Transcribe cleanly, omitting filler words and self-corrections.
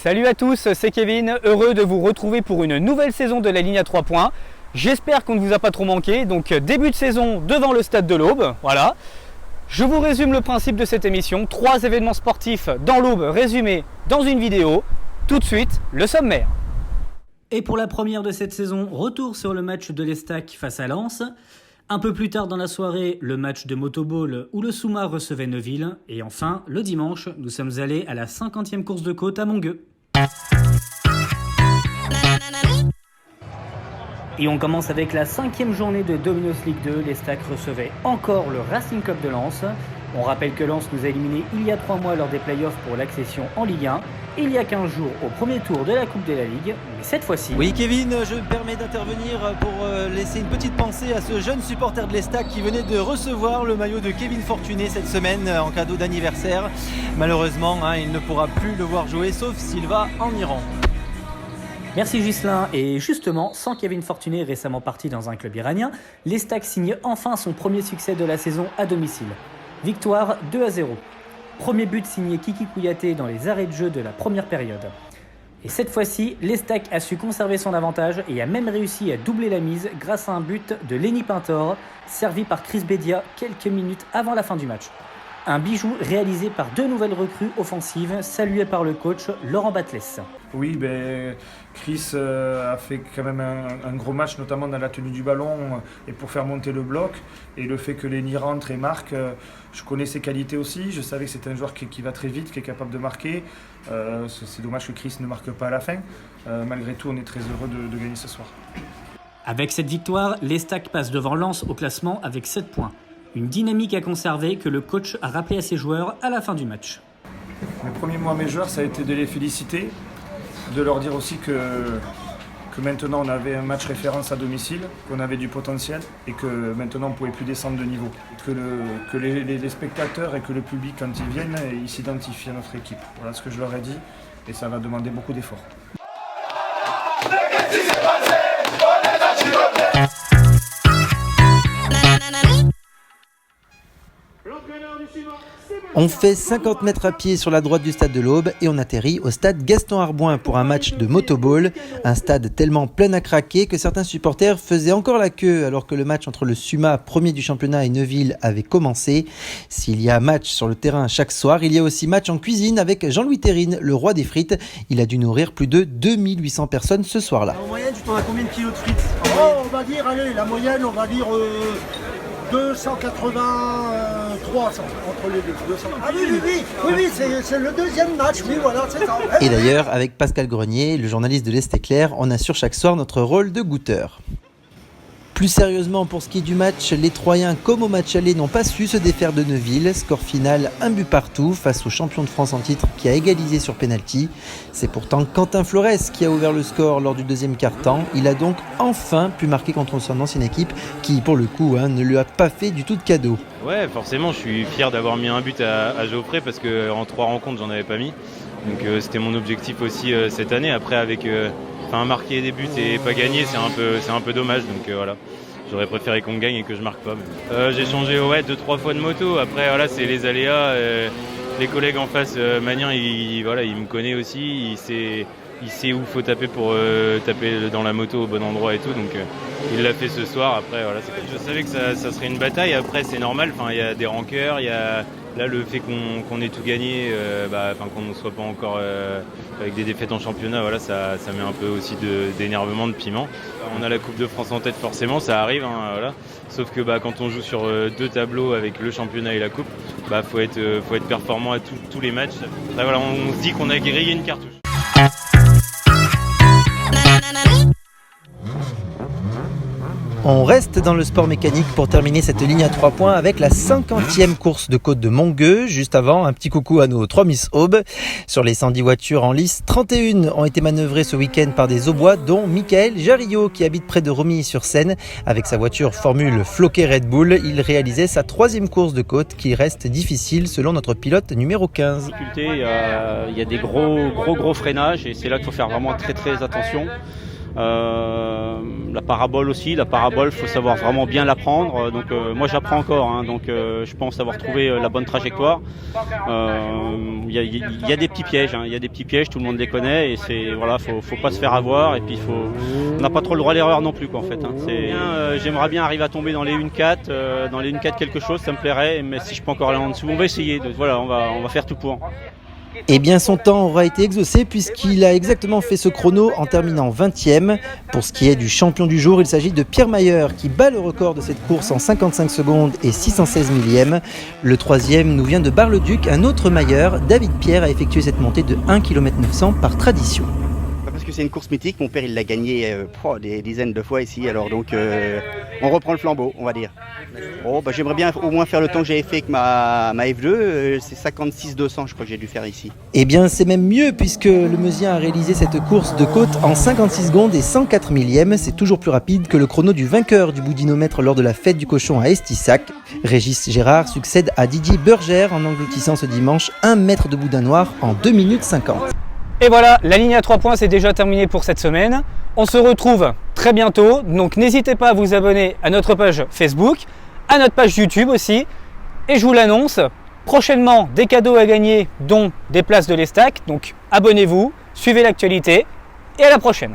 Salut à tous, c'est Kevin, heureux de vous retrouver pour une nouvelle saison de la ligne à 3 points. J'espère qu'on ne vous a pas trop manqué, donc début de saison devant le stade de l'Aube, voilà. Je vous résume le principe de cette émission, 3 événements sportifs dans l'Aube résumés dans une vidéo. Tout de suite, le sommaire. Et pour la première de cette saison, retour sur le match de l'Estac face à Lens. Un peu plus tard dans la soirée, le match de motoball où le Souma recevait Neuville. Et enfin, le dimanche, nous sommes allés à la 50e course de côte à Mongueux. Et on commence avec la 5e journée de Domino's League 2. L'Estac recevait encore le Racing Club de Lens. On rappelle que Lens nous a éliminés il y a 3 mois lors des playoffs pour l'accession en Ligue 1. Il y a 15 jours au premier tour de la Coupe de la Ligue. Mais cette fois-ci... Oui Kevin, je me permets d'intervenir pour laisser une petite pensée à ce jeune supporter de l'Estac qui venait de recevoir le maillot de Kevin Fortuné cette semaine en cadeau d'anniversaire. Malheureusement, il ne pourra plus le voir jouer sauf s'il va en Iran. Merci Ghislain. Et justement, sans Kevin Fortuné récemment parti dans un club iranien, l'Estac signe enfin son premier succès de la saison à domicile. Victoire 2-0. Premier but signé Kiki Kouyaté dans les arrêts de jeu de la première période. Et cette fois-ci, l'Estac a su conserver son avantage et a même réussi à doubler la mise grâce à un but de Lenny Pintor, servi par Chris Bedia quelques minutes avant la fin du match. Un bijou réalisé par 2 nouvelles recrues offensives, saluées par le coach Laurent Batles. Oui, Chris a fait quand même un gros match, notamment dans la tenue du ballon et pour faire monter le bloc. Et le fait que Lenny rentre et marque, je connais ses qualités aussi. Je savais que c'est un joueur qui va très vite, qui est capable de marquer. C'est dommage que Chris ne marque pas à la fin. Malgré tout, on est très heureux de gagner ce soir. Avec cette victoire, l'Estac passe devant Lens au classement avec 7 points. Une dynamique à conserver que le coach a rappelé à ses joueurs à la fin du match. Le premier mot à mes joueurs, ça a été de les féliciter, de leur dire aussi que maintenant on avait un match référence à domicile, qu'on avait du potentiel et que maintenant on ne pouvait plus descendre de niveau. Que les spectateurs et que le public, quand ils viennent, ils s'identifient à notre équipe. Voilà ce que je leur ai dit et ça va demander beaucoup d'efforts. On fait 50 mètres à pied sur la droite du stade de l'Aube et on atterrit au stade Gaston-Arbouin pour un match de motoball. Un stade tellement plein à craquer que certains supporters faisaient encore la queue alors que le match entre le Suma, premier du championnat, et Neuville avait commencé. S'il y a match sur le terrain chaque soir, il y a aussi match en cuisine avec Jean-Louis Terrine, le roi des frites. Il a dû nourrir plus de 2800 personnes ce soir-là. En moyenne, tu t'en as combien de kilos de frites? On va dire, allez, la moyenne, on va dire 283 entre les deux. 200. Ah oui, c'est le deuxième match, oui, voilà, c'est ça. Et d'ailleurs, avec Pascal Grenier, le journaliste de l'Est Éclair, on assure chaque soir notre rôle de goûteur. Plus sérieusement, pour ce qui est du match, les Troyens, comme au match aller, n'ont pas su se défaire de Neuville. Score final, 1 but partout face au champion de France en titre qui a égalisé sur pénalty. C'est pourtant Quentin Flores qui a ouvert le score lors du deuxième quart-temps. Il a donc enfin pu marquer contre son ancienne équipe qui, pour le coup, ne lui a pas fait du tout de cadeau. Ouais, forcément, je suis fier d'avoir mis un but à Geoffrey parce qu'en 3 rencontres, j'en avais pas mis. Donc c'était mon objectif aussi cette année. Après, avec marquer des buts et pas gagner, c'est un peu dommage. Donc voilà, j'aurais préféré qu'on gagne et que je marque pas. J'ai changé 2-3 fois de moto. Après voilà, c'est les aléas. Les collègues en face, Magnin, il me connaît aussi. Il sait où faut taper pour taper dans la moto au bon endroit et tout. Donc il l'a fait ce soir. Après voilà, je savais que ça serait une bataille. Après c'est normal. Il y a des rancœurs. Il y a là le fait qu'on ait tout gagné, qu'on ne soit pas encore avec des défaites en championnat. Voilà, ça met un peu aussi d'énervement, de piment. On a la Coupe de France en tête forcément, ça arrive. Voilà. Sauf que quand on joue sur 2 tableaux avec le championnat et la Coupe, faut être performant à tous les matchs. Après, voilà, on se dit qu'on a grillé une cartouche. On reste dans le sport mécanique pour terminer cette ligne à 3 points avec la 50e course de côte de Mongueux. Juste avant, un petit coucou à nos 3 Miss Aube. Sur les 110 voitures en lice, 31 ont été manœuvrées ce week-end par des Aubois, dont Michael Jarillot qui habite près de Romilly-sur-Seine. Avec sa voiture Formule Floquet Red Bull, il réalisait sa 3e course de côte qui reste difficile selon notre pilote numéro 15. Il y a des gros freinages et c'est là qu'il faut faire vraiment très très attention. La parabole aussi, la parabole, faut savoir vraiment bien l'apprendre. Donc moi j'apprends encore, hein, donc je pense avoir trouvé la bonne trajectoire. Il y a des petits pièges, hein, il y a des petits pièges, tout le monde les connaît et c'est voilà, faut pas se faire avoir et puis on n'a pas trop le droit à l'erreur non plus quoi, en fait. Hein. J'aimerais bien arriver à tomber dans les 1-4, dans les 1-4 quelque chose, ça me plairait, mais si je peux encore aller en dessous, on va essayer. Voilà, on va faire tout pour. Eh bien, son temps aura été exaucé puisqu'il a exactement fait ce chrono en terminant 20e. Pour ce qui est du champion du jour, il s'agit de Pierre Mayer qui bat le record de cette course en 55 secondes et 616 millièmes. Le troisième nous vient de Bar-le-Duc, un autre Mayer. David Pierre a effectué cette montée de 1,9 km par tradition. Parce que c'est une course mythique, mon père il l'a gagné des dizaines de fois ici, alors donc on reprend le flambeau, on va dire. Oh, bah, j'aimerais bien au moins faire le temps que j'avais fait avec ma F2, c'est 56-200 je crois que j'ai dû faire ici. Eh bien c'est même mieux puisque le Meusien a réalisé cette course de côte en 56 secondes et 104 millièmes, c'est toujours plus rapide que le chrono du vainqueur du boudinomètre lors de la fête du cochon à Estissac. Régis Gérard succède à Didier Bergère en engloutissant ce dimanche 1 mètre de boudin noir en 2 minutes 50. Et voilà, la ligne à 3 points c'est déjà terminée pour cette semaine. On se retrouve très bientôt, donc n'hésitez pas à vous abonner à notre page Facebook, à notre page YouTube aussi. Et je vous l'annonce, prochainement des cadeaux à gagner, dont des places de l'Estac. Donc abonnez-vous, suivez l'actualité et à la prochaine.